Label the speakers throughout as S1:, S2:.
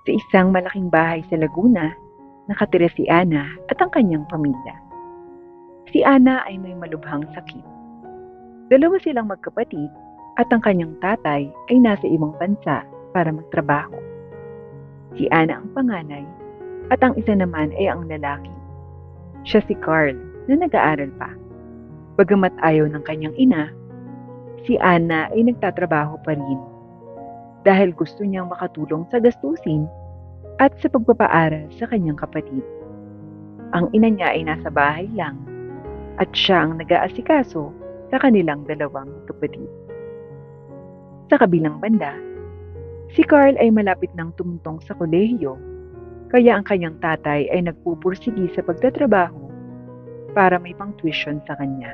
S1: Sa isang malaking bahay sa Laguna, nakatira si Ana at ang kanyang pamilya. Si Ana ay may malubhang sakit. Dalawa silang magkapatid at ang kanyang tatay ay nasa ibang bansa para magtrabaho. Si Ana ang panganay at ang isa naman ay ang lalaki. Siya si Carl na nag-aaral pa. Bagamat ayaw ng kanyang ina, si Ana ay nagtatrabaho pa rin dahil gusto niyang makatulong sa gastusin at sa pagpapaaral sa kanyang kapatid. Ang ina niya ay nasa bahay lang at siya ang nag-aasikaso sa kanilang dalawang kapatid. Sa kabilang banda, si Carl ay malapit nang tumutong sa kolehiyo, kaya ang kanyang tatay ay nagpupursigi sa pagtatrabaho para may pang-tuition sa kanya.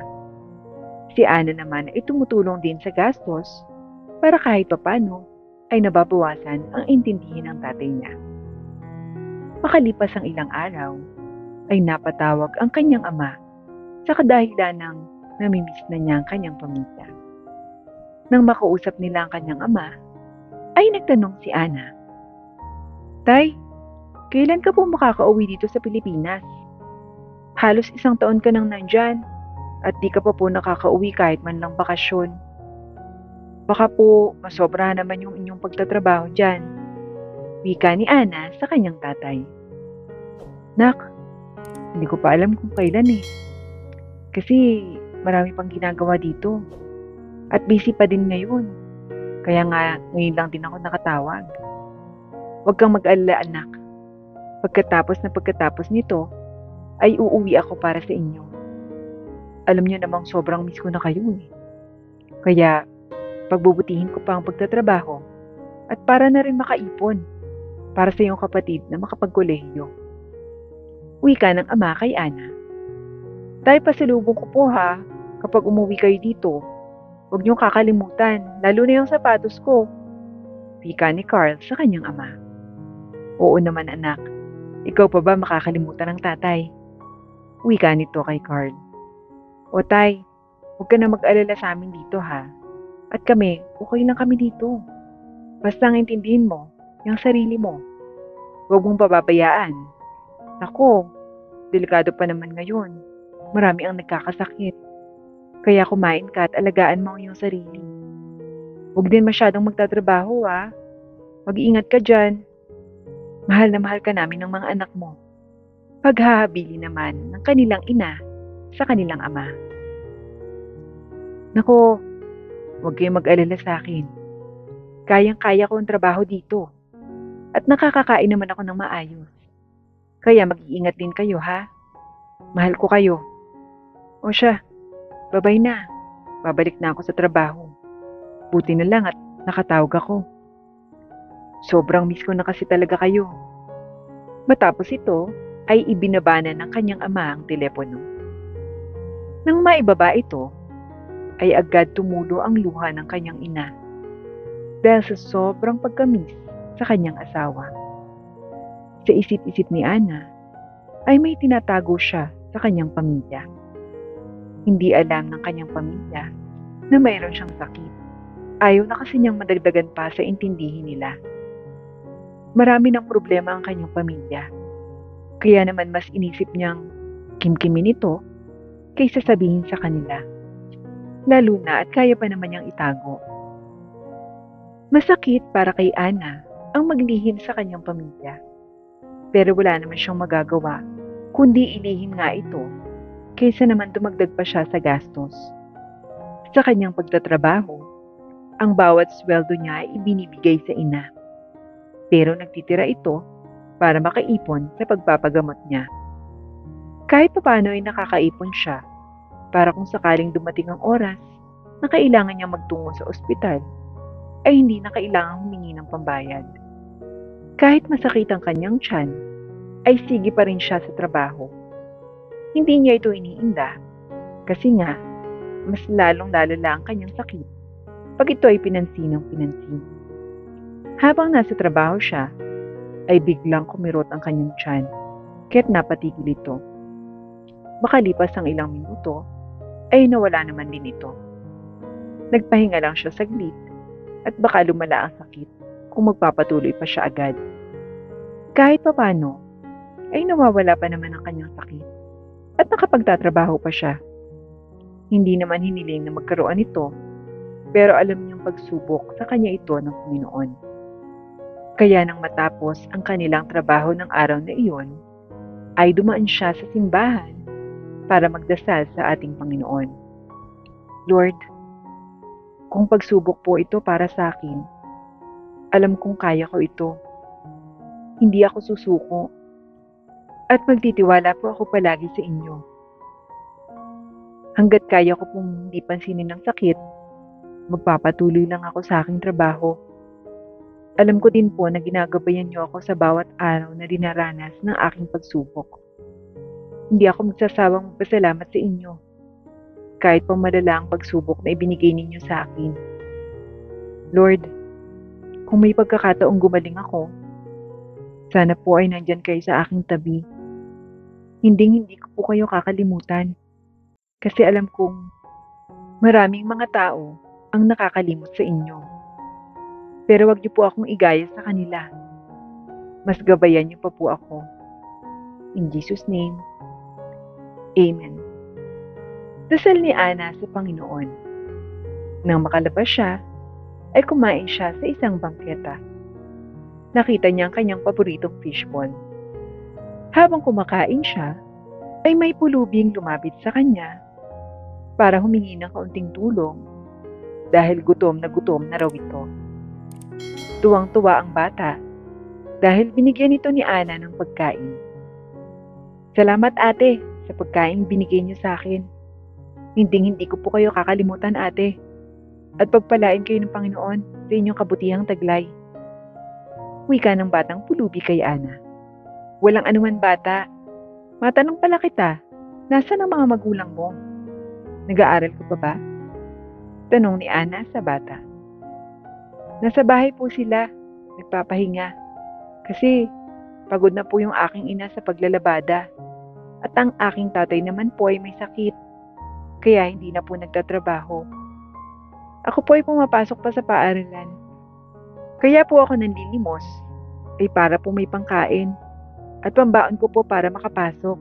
S1: Si Ana naman ay tumutulong din sa gastos para kahit papano ay nababawasan ang intindihin ng tatay niya. Makalipas ang ilang araw, ay napatawag ang kanyang ama sa kadahilan ng namimiss na niya ang kanyang pamilya. Nang makausap nila ang kanyang ama, ay nagtanong si Ana, "Tay, kailan ka po makakauwi dito sa Pilipinas? Halos 1 taon ka nang nandyan at di ka pa po nakakauwi kahit man lang bakasyon. Baka po masobra naman yung inyong pagtatrabaho dyan." Wika ni Ana sa kanyang tatay. "Nak, hindi ko pa alam kung kailan eh. Kasi marami pang ginagawa dito. At busy pa din ngayon. Kaya nga ngayon lang din ako nakatawag. Huwag kang mag-alala anak. Pagkatapos nito, ay uuwi ako para sa inyo. Alam niyo namang sobrang miss ko na kayo eh. Kaya pagbubutihin ko pa ang pagtatrabaho at para na rin makaipon para sa iyong kapatid na makapagkolehiyo." Wika ng ama kay Ana. "Tay, pasalubong ko po ha, kapag umuwi kayo dito. Huwag niyong kakalimutan, lalo na yung sapatos ko." Wika ni Carl sa kanyang ama. "Oo naman anak, ikaw pa ba makakalimutan ng tatay?" Wika nito kay Carl. "O tay, huwag ka na mag-alala sa amin dito ha. At kami, okay lang kami dito. Basta ang intindihin mo, yung sarili mo. Huwag mong pababayaan. Ako, delikado pa naman ngayon. Marami ang nagkakasakit. Kaya kumain ka at alagaan mo ang iyong sarili. Huwag din masyadong magtatrabaho ha. Mag-iingat ka dyan. Mahal na mahal ka namin ng mga anak mo." Paghahabili naman ng kanilang ina sa kanilang ama. "Nako, huwag kayong mag-alala sa akin. Kayang-kaya ko ang trabaho dito. At nakakakain naman ako ng maayos. Kaya mag-iingat din kayo ha. Mahal ko kayo. O siya, babay na. Babalik na ako sa trabaho. Buti na lang at nakatawag ako. Sobrang miss ko na kasi talaga kayo." Matapos ito, ay ibinaba na ng kanyang ama ang telepono. Nang maibaba ito, ay agad tumulo ang luha ng kanyang ina dahil sa sobrang pagkamiss sa kanyang asawa. Sa isip-isip ni Ana, ay may tinatago siya sa kanyang pamilya. Hindi alam ng kanyang pamilya na mayroon siyang sakit. Ayaw na kasi niyang madagdagan pa sa intindihin nila. Marami ng problema ang kanyang pamilya. Kaya naman mas inisip niyang kimkimin ito kaysa sabihin sa kanila. Lalo na at kaya pa naman niyang itago. Masakit para kay Ana ang maglihim sa kanyang pamilya. Pero wala naman siyang magagawa kundi ilihim nga ito kaysa naman dumagdag pa siya sa gastos. Sa kanyang pagtatrabaho, ang bawat sweldo niya ay ibinibigay sa ina. Pero nagtitira ito para makaipon sa pagpapagamot niya. Kahit papaano ay nakakaipon siya para kung sakaling dumating ang oras na kailangan niyang magtungo sa ospital, ay hindi na kailangang humingi ng pambayad. Kahit masakit ang kanyang tiyan, ay sige pa rin siya sa trabaho. Hindi niya ito iniinda kasi nga, mas lalong lalala ang kanyang sakit pag ito ay pinansin ng pinansin. Habang nasa trabaho siya, ay biglang kumirot ang kanyang tiyan, kaya't napatigil ito. Makalipas ang ilang minuto, ay nawala naman din ito. Nagpahinga lang siya saglit at baka lumala ang sakit kung magpapatuloy pa siya agad. Kahit papano, ay nawawala pa naman ang kanyang sakit at nakapagtatrabaho pa siya. Hindi naman hiniling na magkaroon nito, pero alam niyang pagsubok sa kanya ito ng Panginoon. Kaya nang matapos ang kanilang trabaho ng araw na iyon, ay dumaan siya sa simbahan para magdasal sa ating Panginoon. Lord, kung pagsubok po ito para sa akin, alam kong kaya ko ito. Hindi ako susuko at magtitiwala po ako palagi sa inyo. Hanggat kaya ko pong hindi pansinin ng sakit, magpapatuloy lang ako sa aking trabaho. Alam ko din po na ginagabayan niyo ako sa bawat araw na dinaranas ng aking pagsubok. Hindi ako magsasawang magpasalamat sa inyo, kahit pa malala ang pagsubok na ibinigay ninyo sa akin. Lord, kung may pagkakataong gumaling ako, sana po ay nandyan kayo sa aking tabi. Hindi ko po kayo kakalimutan, kasi alam kong maraming mga tao ang nakakalimot sa inyo. Pero wag niyo po akong igaya sa kanila. Mas gabayan niyo pa po ako. In Jesus' name, Amen. Dasal ni Ana sa Panginoon. Nang makalabas siya, ay kumain siya sa isang bangketa. Nakita niya ang kanyang paboritong fishball. Habang kumakain siya, ay may pulubing lumapit sa kanya para humingi ng kaunting tulong dahil gutom na raw ito. Tuwang-tuwa ang bata dahil binigyan ito ni Ana ng pagkain. Salamat ate sa pagkain binigay niyo sa akin. Hindi ko po kayo kakalimutan ate. At pagpalain kayo ng Panginoon sa inyong kabutihang taglay. Wika ng batang pulubi kay Ana. Walang anuman bata. Matanong pala kita, nasaan ang mga magulang mo? Nag-aaral ko pa ba? Tanong ni Ana sa bata. Nasa bahay po sila, nagpapahinga. Kasi pagod na po yung aking ina sa paglalabada. At ang aking tatay naman po ay may sakit. Kaya hindi na po nagtatrabaho. Ako po ay pumapasok pa sa paaralan. Kaya po ako nanlilimos ay para po may pangkain at pambaon ko po para makapasok.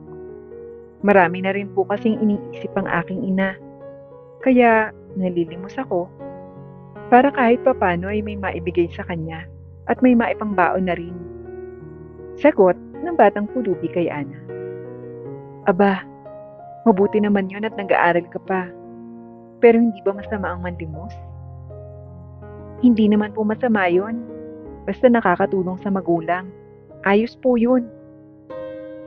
S1: Marami na rin po kasing iniisip ang aking ina. Kaya nalilimos ako para kahit papano ay may maibigay sa kanya at may maipangbaon na rin. Sagot ng batang pulubi kay Ana. Aba, mabuti naman yun at nag-aaral ka pa. Pero hindi ba masama ang manlimos? Hindi naman po masama yun. Basta nakakatulong sa magulang. Ayos po yun.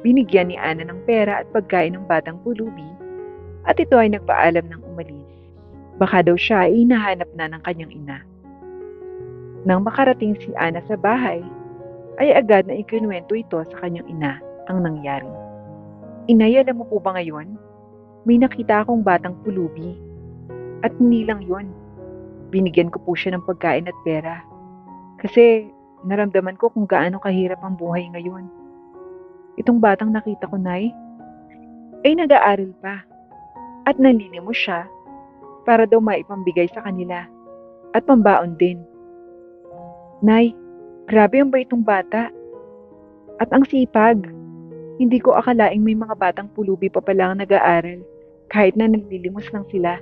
S1: Binigyan ni Ana ng pera at pagkain ng batang pulubi at ito ay nagpaalam ng umalis. Baka daw siya ay hinahanap na ng kanyang ina. Nang makarating si Ana sa bahay, ay agad na ikinuwento ito sa kanyang ina ang nangyari. Inay, alam mo po ba ngayon? May nakita akong batang pulubi. At hindi lang yun. Binigyan ko po siya ng pagkain at pera. Kasi naramdaman ko kung gaano kahirap ang buhay ngayon. Itong batang nakita ko, Nay, ay nag-aaral pa. At nanlilimos siya para daw maipambigay sa kanila at pambaon din. Nay, grabe ang bait ng bata. At ang sipag. Hindi ko akalaing may mga batang pulubi pa pala ang nag-aaral kahit na naglilimos lang sila.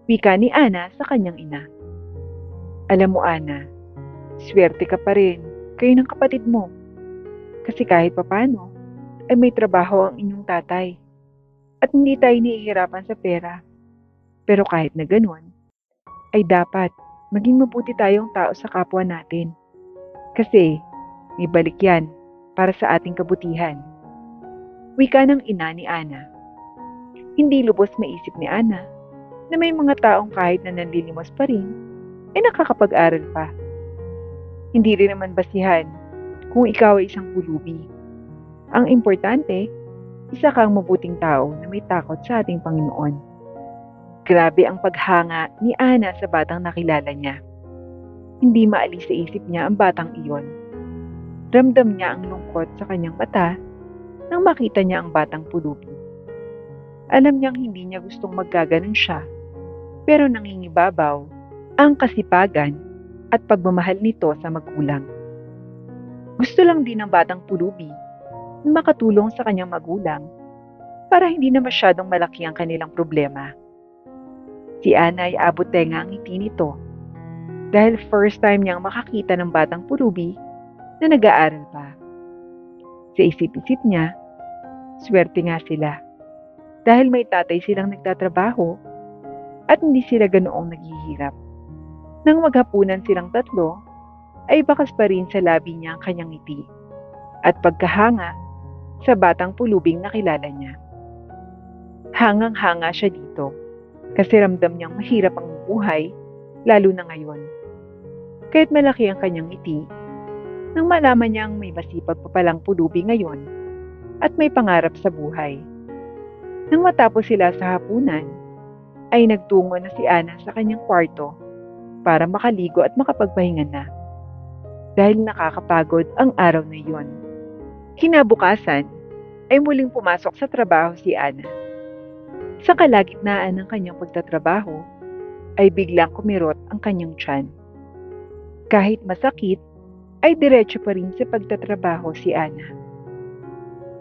S1: Wika ni Ana sa kanyang ina. Alam mo Ana, swerte ka pa rin kayo ng kapatid mo. Kasi kahit papano ay may trabaho ang inyong tatay. At hindi tayo nahihirapan sa pera. Pero kahit na ganun, ay dapat maging mabuti tayong tao sa kapwa natin. Kasi may balik yan para sa ating kabutihan. Wika ng ina ni Ana. Hindi lubos maisip ni Ana na may mga taong kahit na nanlilimos pa rin, ay nakakapag-aral pa. Hindi rin naman basihan kung ikaw ay isang pulubi. Ang importante, isa kang mabuting tao na may takot sa ating Panginoon. Grabe ang paghanga ni Ana sa batang nakilala niya. Hindi maalis sa isip niya ang batang iyon. Ramdam niya ang lungkot sa kanyang mata nang makita niya ang batang pulubi. Alam niyang hindi niya gustong magkaganon siya, pero nangingibabaw ang kasipagan at pagmamahal nito sa magulang. Gusto lang din ng batang pulubi na makatulong sa kanyang magulang para hindi na masyadong malaki ang kanilang problema. Si Ana ay abot tenga ang ngiti nito dahil first time niyang makakita ng batang pulubi na nag-aaral pa. Sa isip-isip niya, swerte nga sila dahil may tatay silang nagtatrabaho at hindi sila ganoong naghihirap. Nang maghapunan silang tatlo, ay bakas pa rin sa labi niya ang kanyang ngiti at pagkahanga sa batang pulubing nakilala niya. Hangang-hanga siya dito kasi ramdam niyang mahirap ang buhay lalo na ngayon. Kahit malaki ang kanyang ngiti, nang malaman niyang may masipag pa palang pulubi ngayon at may pangarap sa buhay. Nang matapos sila sa hapunan, ay nagtungo na si Ana sa kanyang kwarto para makaligo at makapagpahinga na. Dahil nakakapagod ang araw na iyon. Kinabukasan ay muling pumasok sa trabaho si Ana. Sa kalagitnaan ng kanyang pagtatrabaho ay biglang kumirot ang kanyang tiyan. Kahit masakit ay diretso pa rin sa pagtatrabaho si Ana.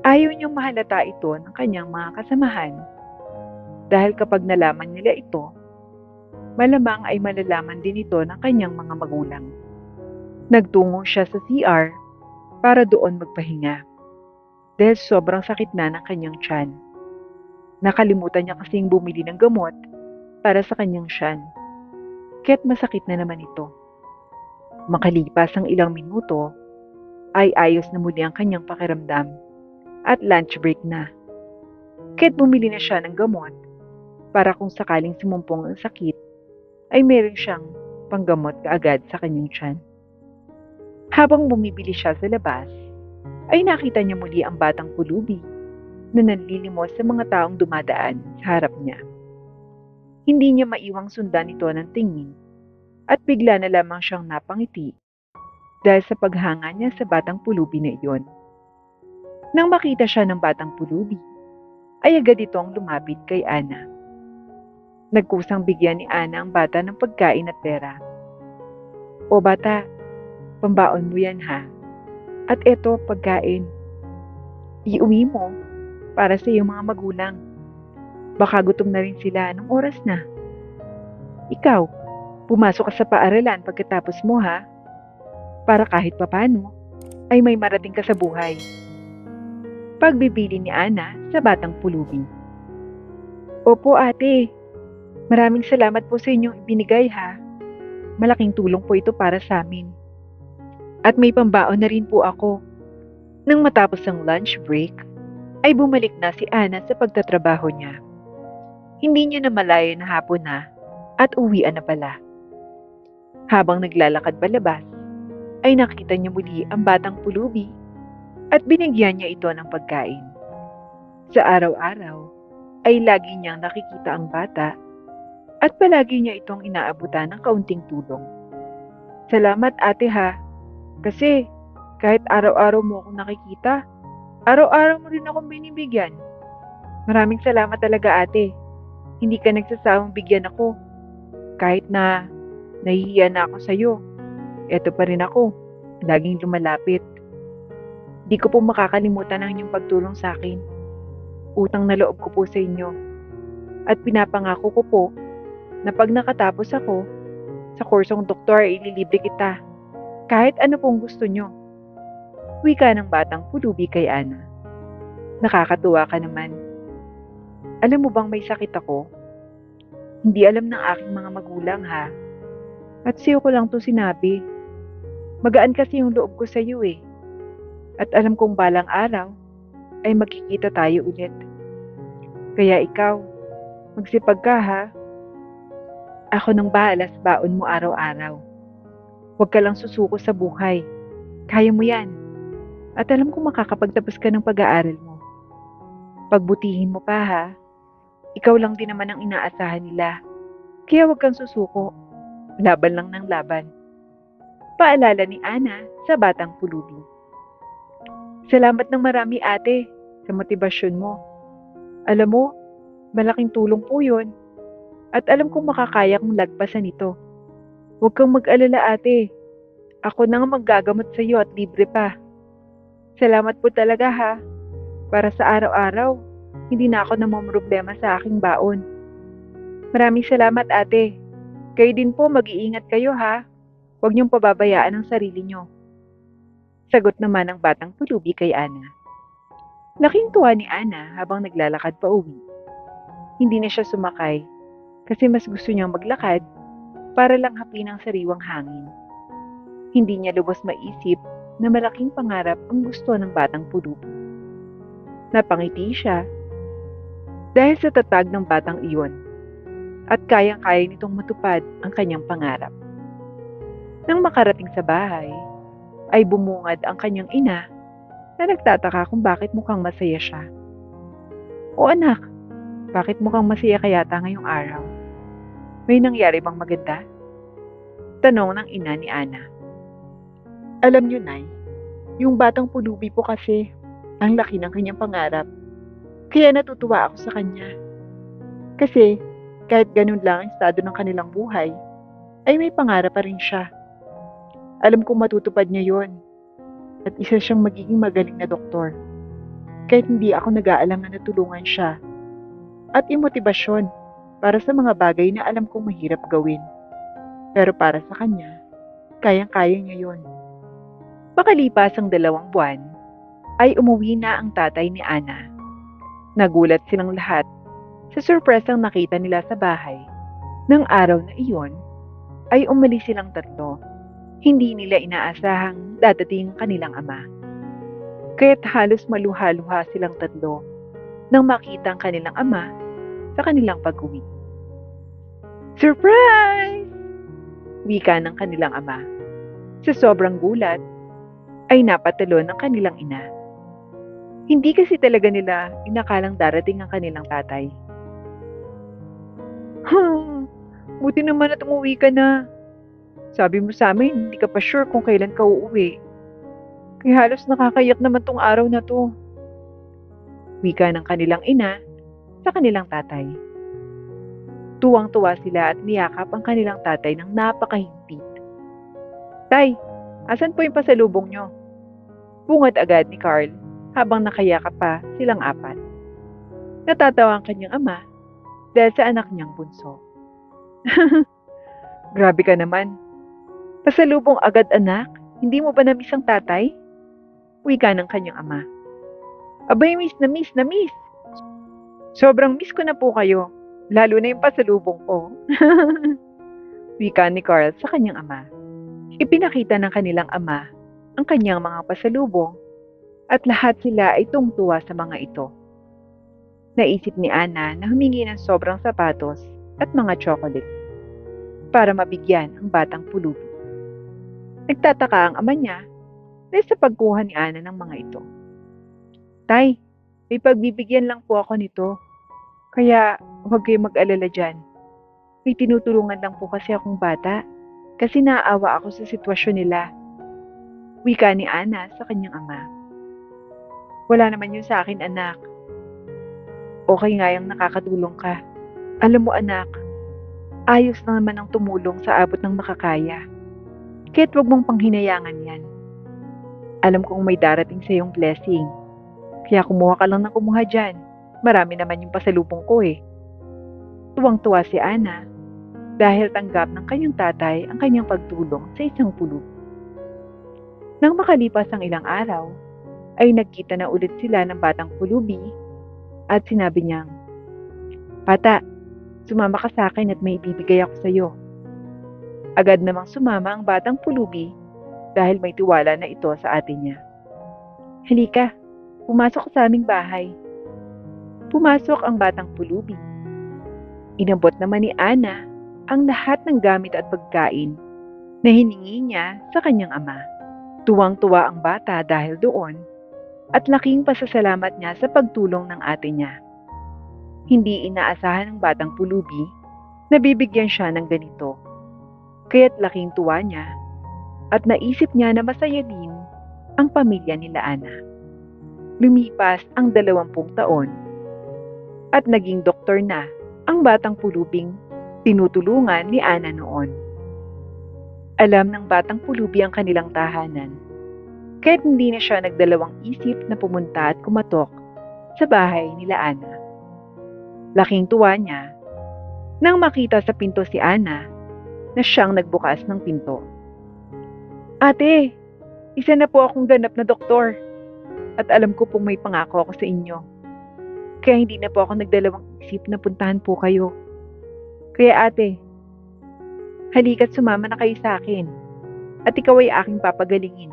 S1: Ayaw niyang mahalata ito ng kanyang mga kasamahan dahil kapag nalaman nila ito, malamang ay malalaman din ito ng kanyang mga magulang. Nagtungo siya sa CR para doon magpahinga dahil sobrang sakit na ng kanyang tiyan. Nakalimutan niya kasing bumili ng gamot para sa kanyang tiyan, kaya't masakit na naman ito. Makalipas ang ilang minuto, ay ayos na muli ang kanyang pakiramdam at lunch break na. Kaya't bumili na siya ng gamot para kung sakaling sumumpong ang sakit, ay meron siyang panggamot kaagad sa kanyang tiyan. Habang bumibili siya sa labas, ay nakita niya muli ang batang pulubi na nanlilimos sa mga taong dumadaan sa harap niya. Hindi niya maiwang sundan ito ng tingin at bigla na lamang siyang napangiti dahil sa paghanga niya sa batang pulubi na iyon. Nang makita siya ng batang pulubi, ay agad itong lumapit kay Ana. Nagkusang bigyan ni Ana ang bata ng pagkain at pera. "O bata, pambaon mo yan ha. At eto pagkain. Iuwi mo para sa iyong mga magulang. Baka gutom na rin sila ng oras na. Ikaw, pumasok ka sa paaralan pagkatapos mo ha. Para kahit papano ay may marating ka sa buhay." Pagbibili ni Ana sa batang pulubi. "Opo ate, maraming salamat po sa inyong ibinigay ha. Malaking tulong po ito para sa amin. At may pambaon na rin po ako." Nang matapos ang lunch break, ay bumalik na si Ana sa pagtatrabaho niya. Hindi niya namalayan na hapon na at uwian na pala. Habang naglalakad palabas, ay nakita niya muli ang batang pulubi at binigyan niya ito ng pagkain. Sa araw-araw, ay lagi niyang nakikita ang bata at palagi niya itong inaabutan ng kaunting tulong. "Salamat ate ha. Kasi kahit araw-araw mo akong nakikita, araw-araw mo rin akong binibigyan. Maraming salamat talaga ate. Hindi ka nagsasawang bigyan ako. Kahit na nahihiya na ako sa'yo, eto pa rin ako, laging lumalapit. Di ko po makakalimutan ang inyong pagtulong sa akin. Utang na loob ko po sa inyo. At pinapangako ko po na pag nakatapos ako, sa kursong doktor ay ililibre kita. Kahit ano pong gusto nyo." Wika ng batang pulubi kay Ana. "Nakakatuwa ka naman. Alam mo bang may sakit ako? Hindi alam ng aking mga magulang ha. At sa'yo ko lang to sinabi. Magaan kasi yung loob ko sa iyo eh. At alam kong balang araw ay magkikita tayo ulit. Kaya ikaw, magsipag ka ha. Ako nang bahala sa baon mo araw-araw. Huwag ka lang susuko sa buhay. Kaya mo yan. At alam kong makakapagtapos ka ng pag-aaral mo. Pagbutihin mo pa ha. Ikaw lang din naman ang inaasahan nila. Kaya huwag kang susuko. Laban lang ng laban." Paalala ni Ana sa batang pulubi. "Salamat ng marami ate sa motibasyon mo. Alam mo, malaking tulong po yun. At alam kong makakaya kong lagpasan ito. Huwag kang mag-alala ate. Ako na nga maggagamot sa iyo at libre pa. Salamat po talaga ha. Para sa araw-araw, hindi na ako namomroblema sa aking baon. Maraming salamat ate. Kayo din po mag-iingat kayo ha. Huwag niyong pababayaan ang sarili niyo. Sagot naman ng batang pulubi kay Ana. Laking tuwa ni Ana habang naglalakad pa uwi. Hindi na siya sumakay kasi mas gusto niyang maglakad para lang hapin ang sariwang hangin. Hindi niya lubos maisip na malaking pangarap ang gusto ng batang pulubi. Napangiti siya dahil sa tatag ng batang iyon at kayang-kaya nitong matupad ang kanyang pangarap. Nang makarating sa bahay, ay bumungad ang kanyang ina na nagtataka kung bakit mukhang masaya siya. O anak, bakit mukhang masaya ka yata ngayong araw? May nangyari bang maganda? Tanong ng ina ni Ana. Alam niyo, Nay, yung batang pulubi po kasi ang laki ng kanyang pangarap. Kaya natutuwa ako sa kanya. Kasi kahit ganun lang ang estado ng kanilang buhay, ay may pangarap pa rin siya. Alam kong matutupad niya yon at isa siyang magiging magaling na doktor. Kahit hindi ako nag-aalangan na tulungan siya at imotibasyon para sa mga bagay na alam kong mahirap gawin. Pero para sa kanya, kayang-kaya niya yon. Makalipas ang 2 buwan, ay umuwi na ang tatay ni Ana. Nagulat silang lahat sa surpresang nakita nila sa bahay. Nang araw na iyon, ay umalis silang 3. Hindi nila inaasahang dadating ang kanilang ama. Kaya't halos maluha-luha silang 3 nang makita ang kanilang ama sa kanilang pag-uwi. Surprise! Wika ng kanilang ama. Sa sobrang gulat, ay napatalo ng kanilang ina. Hindi kasi talaga nila inakalang darating ang kanilang tatay. Buti naman at umuwi ka na. Sabi mo sa amin, hindi ka pa sure kung kailan ka uuwi. Kaya halos nakakayak naman tong araw na to. Wika ng kanilang ina sa kanilang tatay. Tuwang-tuwa sila at niyakap ang kanilang tatay ng napakahigpit. Tay, asan po yung pasalubong nyo? Bungad agad ni Carl habang nakayakap pa silang 4. Natatawa ang kanyang ama dahil sa anak niyang bunso. Grabe ka naman. Pasalubong agad anak, hindi mo ba na-miss ang tatay? Wika ng kanyang ama. Abay, miss na miss na miss. Sobrang miss ko na po kayo, lalo na yung pasalubong ko. Wika ni Carl sa kanyang ama. Ipinakita ng kanilang ama ang kanyang mga pasalubong at lahat sila ay tungtuwa sa mga ito. Naisip ni Ana na humingi ng sobrang sapatos at mga chocolate para mabigyan ang batang pulubi. Nagtataka ang ama niya dahil sa pagkuha ni Ana ng mga ito. Tay, may pagbibigyan lang po ako nito, kaya huwag kayong mag-alala dyan. May tinutulungan lang po kasi akong bata kasi naaawa ako sa sitwasyon nila. Wika ni Ana sa kanyang ama. Wala naman yun sa akin, anak. Okay nga yung nakakatulong ka. Alam mo, anak, ayos na naman ang tumulong sa abot ng makakaya. Kaya't huwag mong panghinayangan yan. Alam kong may darating sa iyong blessing. Kaya kumuha ka lang ng kumuha dyan. Marami naman yung pasalubong ko eh. Tuwang-tuwa si Ana dahil tanggap ng kanyang tatay ang kanyang pagtulong sa isang pulubi. Nang makalipas ang ilang araw, ay nagkita na ulit sila ng batang pulubi at sinabi niyang, Bata, sumama ka sa akin at may ibibigay ako sa iyo. Agad namang sumama ang batang pulubi dahil may tiwala na ito sa ate niya. Halika, pumasok ka sa aming bahay. Pumasok ang batang pulubi. Inabot naman ni Ana ang lahat ng gamit at pagkain na hiningi niya sa kanyang ama. Tuwang-tuwa ang bata dahil doon at laking pasasalamat niya sa pagtulong ng ate niya. Hindi inaasahan ng batang pulubi na bibigyan siya ng ganito. Kaya't laking tuwa niya at naisip niya na masaya din ang pamilya nila Ana. Lumipas ang 20 taon at naging doktor na ang batang pulubing tinutulungan ni Ana noon. Alam ng batang pulubi ang kanilang tahanan Kaya't hindi na siya nagdalawang isip na pumunta at kumatok sa bahay nila Ana. Laking tuwa niya nang makita sa pinto si Ana na siyang nagbukas ng pinto. Ate, isa na po akong ganap na doktor at alam ko pong may pangako ako sa inyo. Kaya hindi na po ako nagdalawang isip na puntahan po kayo. Kaya ate, halika't sumama na kayo sa akin at ikaw ay aking papagalingin.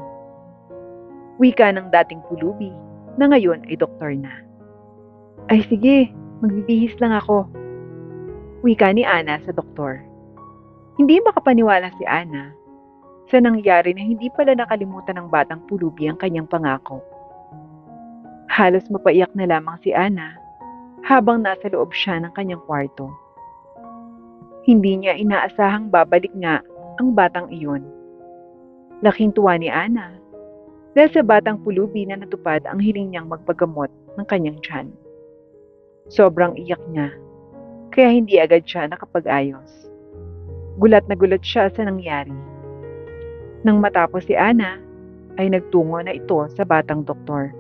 S1: Wika ng dating pulubi na ngayon ay doktor na. Ay sige, magbibihis lang ako. Wika ni Ana sa doktor. Hindi makapaniwala si Ana sa nangyari na hindi pala nakalimutan ng batang pulubi ang kanyang pangako. Halos mapaiyak na lamang si Ana habang nasa loob siya ng kanyang kwarto. Hindi niya inaasahang babalik nga ang batang iyon. Laking tuwa ni Ana dahil sa batang pulubi na natupad ang hiling niyang magpagamot ng kanyang tiyan. Sobrang iyak niya, kaya hindi agad siya nakapag-ayos. Gulat na gulat siya sa nangyari. Nang matapos si Ana, ay nagtungo na ito sa batang doktor.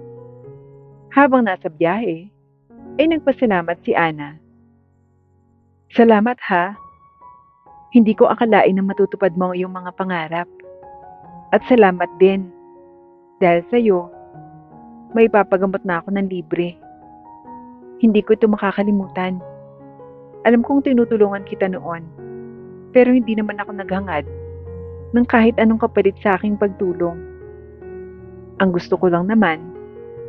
S1: Habang nasa biyahe, ay nagpasalamat si Ana. Salamat ha. Hindi ko akalain na matutupad mo ang iyong mga pangarap. At salamat din. Dahil sa iyo, may papagamot na ako ng libre. Hindi ko ito makakalimutan. Alam kong tinutulungan kita noon, pero hindi naman ako naghangad ng kahit anong kapalit sa aking pagtulong. Ang gusto ko lang naman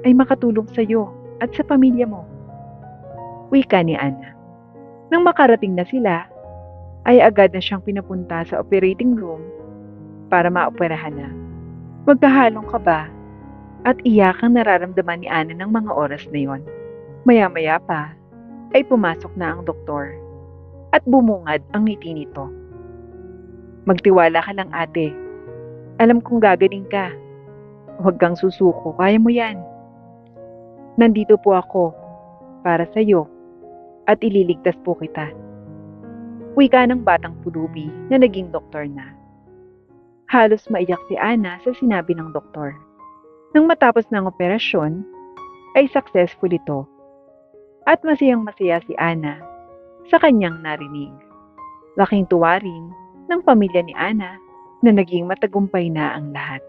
S1: ay makatulong sa iyo at sa pamilya mo. Wika ni Ana. Nang makarating na sila, ay agad na siyang pinapunta sa operating room para maoperahan na. Magkahalong kaba at iyak ang nararamdaman ni Ana ng mga oras na yon. Maya-maya pa ay pumasok na ang doktor at bumungad ang ngiti nito. Magtiwala ka lang ate. Alam kong gagaling ka. Huwag kang susuko, kaya mo yan. Nandito po ako para sa iyo at ililigtas po kita. Wika ng batang pulubi na naging doktor na. Halos maiyak si Ana sa sinabi ng doktor. Nang matapos ng operasyon, ay successful ito. At masayang-masaya si Ana sa kanyang narinig. Laking tuwa rin ng pamilya ni Ana na naging matagumpay na ang lahat.